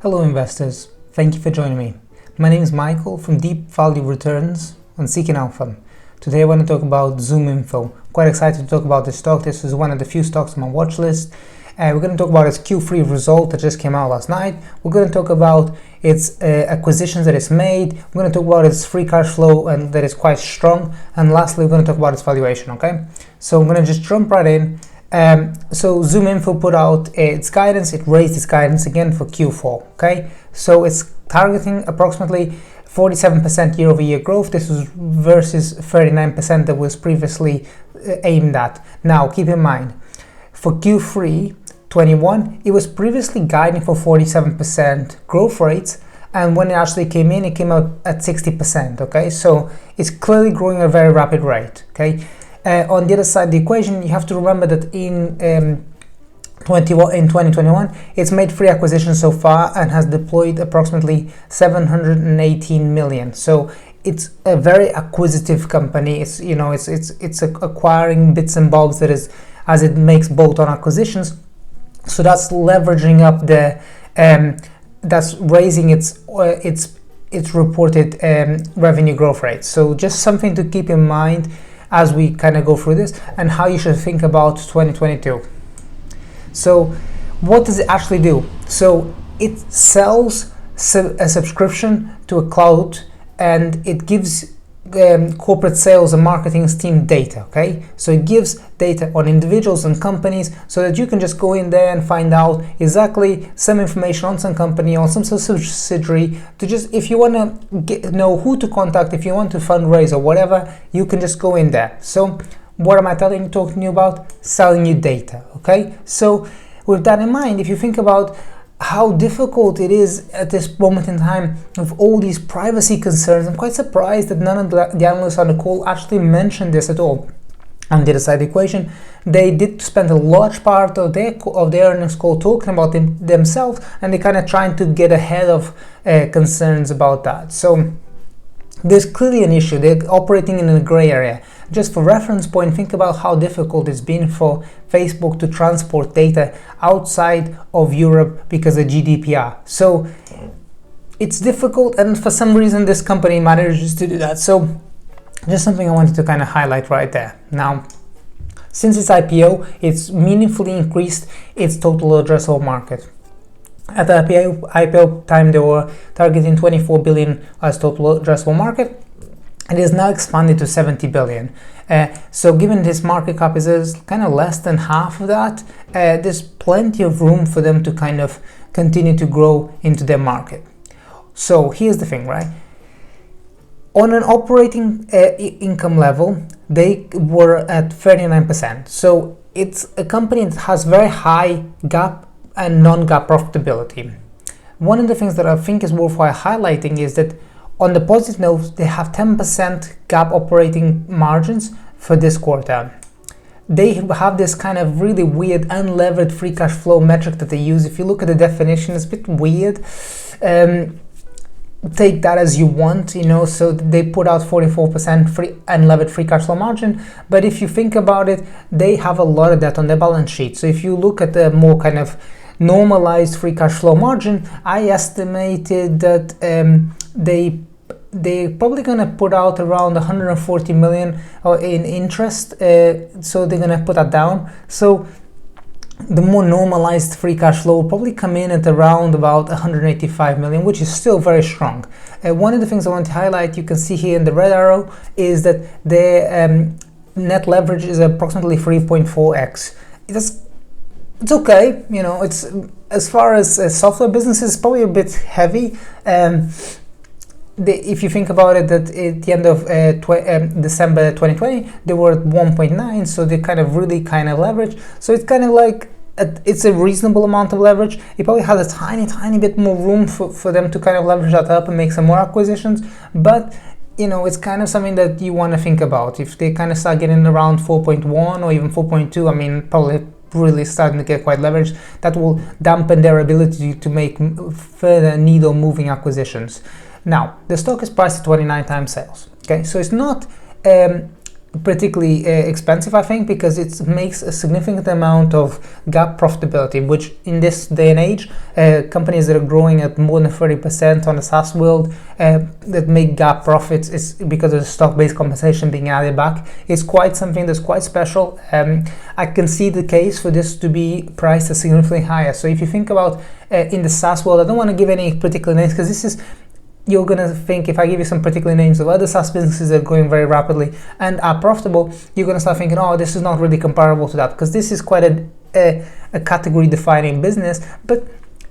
Hello investors, thank you for joining me. My name is Michael from Deep Value Returns on Seeking Alpha. Today I want to talk about ZoomInfo. Quite excited to talk about this stock. This is one of the few stocks on my watch list. We're going to talk about its Q3 result that just came out last night. We're going to talk about its acquisitions that it's made. We're going to talk about its free cash flow and that is quite strong. And lastly, we're going to talk about its valuation, okay? So I'm going to just jump right in. So ZoomInfo put out its guidance. It raised its guidance again for Q4, okay? So it's targeting approximately 47% year-over-year growth. This was versus 39% that was previously aimed at. Now, keep in mind, for Q3 21, it was previously guiding for 47% growth rates, and when it actually came in, it came out at 60%, okay? So it's clearly growing at a very rapid rate, okay? On the other side of the equation, you have to remember that in 2021, it's made 3 acquisitions so far and has deployed approximately 718 million. So it's a very acquisitive company. It's it's acquiring bits and bobs that is as it makes bolt-on acquisitions. So that's leveraging up the that's raising its reported revenue growth rate. So just something to keep in mind as we kind of go through this and how you should think about 2022. So what does it actually do? So it sells a subscription to a cloud, and it gives corporate sales and marketing team data, okay? So it gives data on individuals and companies so that you can just go in there and find out exactly some information on some company or some subsidiary to just, if you want to know who to contact, if you want to fundraise or whatever, you can just go in there. So what am I talking to you about? Selling you data, okay? So with that in mind, if you think about how difficult it is at this moment in time with all these privacy concerns, I'm quite surprised that none of the analysts on the call actually mentioned this at all. On the other side of the equation, they did spend a large part of their earnings call talking about themselves, and they're kind of trying to get ahead of concerns about that. So there's clearly an issue. They're operating in a gray area. Just for reference point, think about how difficult it's been for Facebook to transport data outside of Europe because of GDPR. So it's difficult, and for some reason this company manages to do that. So just something I wanted to kind of highlight right there. Now, since its IPO, it's meaningfully increased its total addressable market. At the IPO time, they were targeting 24 billion as total addressable market. It is now expanded to 70 billion. So given this market cap is kind of less than half of that, there's plenty of room for them to kind of continue to grow into their market. So here's the thing, right? On an operating income level, they were at 39%. So it's a company that has very high GAAP and non-GAAP profitability. One of the things that I think is worthwhile highlighting is that on the positive note, they have 10% GAAP operating margins for this quarter. They have this kind of really weird unlevered free cash flow metric that they use. If you look at the definition, it's a bit weird. Take that as you want, so they put out 44% unlevered free cash flow margin. But if you think about it, they have a lot of that on their balance sheet. So if you look at the more kind of normalized free cash flow margin, I estimated that they're probably gonna put out around 140 million in interest, so they're gonna put that down. So the more normalized free cash flow will probably come in at around about 185 million, which is still very strong. One of the things I want to highlight, you can see here in the red arrow, is that their net leverage is approximately 3.4x. It's okay, it's, as far as software businesses, probably a bit heavy. If you think about it, that at the end of December 2020, they were at 1.9, so they really leverage. So it's kind of like it's a reasonable amount of leverage. It probably has a tiny bit more room for them to kind of leverage that up and make some more acquisitions. But it's kind of something that you want to think about. If they kind of start getting around 4.1 or even 4.2, I mean, probably really starting to get quite leveraged, that will dampen their ability to make further needle moving acquisitions. Now, the stock is priced at 29 times sales. Okay, so it's not particularly expensive, I think, because it makes a significant amount of GAAP profitability, which in this day and age, companies that are growing at more than 30% on the SaaS world that make GAAP profits is because of the stock-based compensation being added back. It's quite something that's quite special. I can see the case for this to be priced as significantly higher. So if you think about in the SaaS world, I don't want to give any particular names because this is, you're going to think, if I give you some particular names of other SaaS businesses that are growing very rapidly and are profitable, you're going to start thinking, oh, this is not really comparable to that, because this is quite a category defining business. But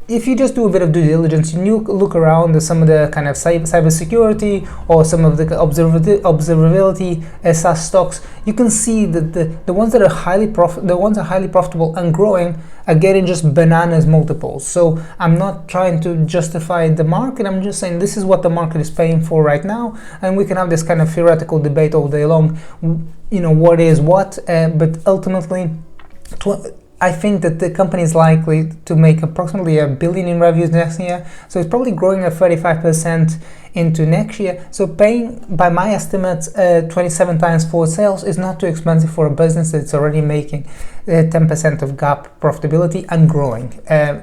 if you just do a bit of due diligence and you look around at some of the kind of cybersecurity or some of the observability SaaS stocks, you can see that the ones that are highly profitable and growing are getting just bananas multiples. So I'm not trying to justify the market. I'm just saying this is what the market is paying for right now, and we can have this kind of theoretical debate all day long. What is what, but ultimately, I think that the company is likely to make approximately $1 billion in revenues next year. So it's probably growing at 35% into next year. So paying, by my estimates, 27 times forward sales is not too expensive for a business that's already making 10% of GAAP profitability and growing.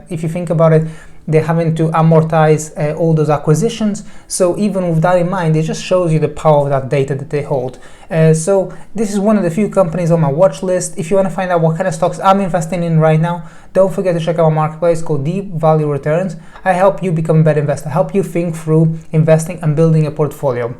If you think about it, they're having to amortize all those acquisitions. So even with that in mind, it just shows you the power of that data that they hold. So this is one of the few companies on my watch list. If you want to find out what kind of stocks I'm investing in right now, don't forget to check out my marketplace called Deep Value Returns. I help you become a better investor, help you think through investing and building a portfolio.